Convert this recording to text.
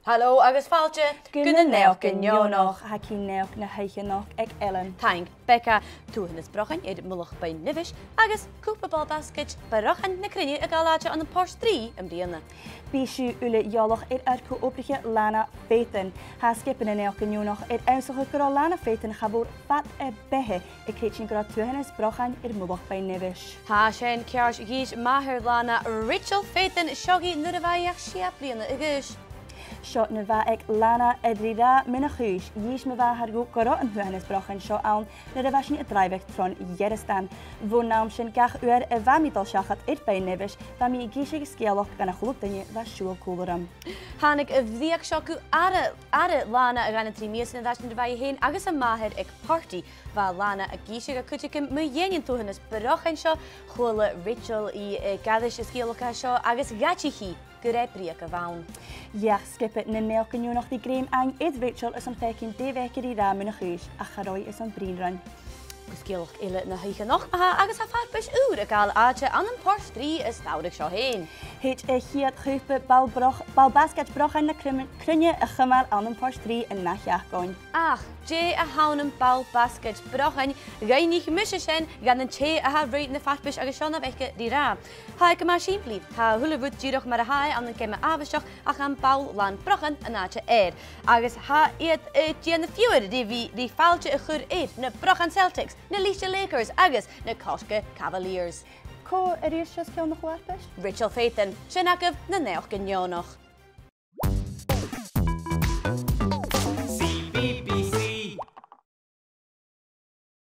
Hallo agus fáilte gona Neònach Neònach ha cí neoch na Naidheachdanach ag Ellen. Thank Bekah túhan is brochan mulach Beinn Nibheis agus cúpa ball basket barochan na crinne a galáte an an Pors 3 am díana. Bíisiú ula iolach arcú obriche lana fétain. Ha skippen na Neònach Neònach einsocha gorá lana fétain chabúr fat bethe I créitsin gorá túhan is brochan mulach Beinn Nibheis. Tá sin ceart gís maithir lana Rachel fétain seogaí nuair a bhaíoch siap bliana agus. Seo na bheith ag lana rira mina chúis, dhís me bheith hargú gorá an thuhanas brochan seo ann na a bheith sin ddraibheith tron Jeristan. Bhó nám sin gach uair a bheimidal seachat Beinn Nibheis, bheith mi gíise scéalach gan a chlúb daine bheith siúil cúlaram. Hánig a bhíoch seocu ara lana a gana trí míos na bheith sin bheith héin agus a maithir ag party bheith lana a gíise a cuiticim mu dhéanaan túhanas brochan seo chuala Rachel I gadis a scéalacha seo agus gatichí. Gurébríach a bhain. Jeach skipit na Neònach Neònach di gréim ein Rachel is an fecin déhheicir I rá mina chúis a charói is an bríonran. Guscéalach ile na Naidheachdanach agus a farbis úr a gáil áte an an Pors 3 is táideach seo héin. Heit chiad chuúpa bal basket brochan na crunne a chumal an an Pors 3 in Naidheachdáin. Ach, dé a hánam bal basket brochan gaiinnig muise sin gan an té a ha réit na farbis agus seánna bheice dí rá. Ha go mar siimplí, Tá thulamhút díoch mar a haid an céime ábhaisteach ach an bal lan brochan an áte agus ha iad déana fiúir dí fáilte a chur na brochan Celtics, na Líiste Lakers agus na Cosca Cavaliers. Có a réir seos ceann nach chláirpis? Rachel fétain sin agah na Neònach Neònach.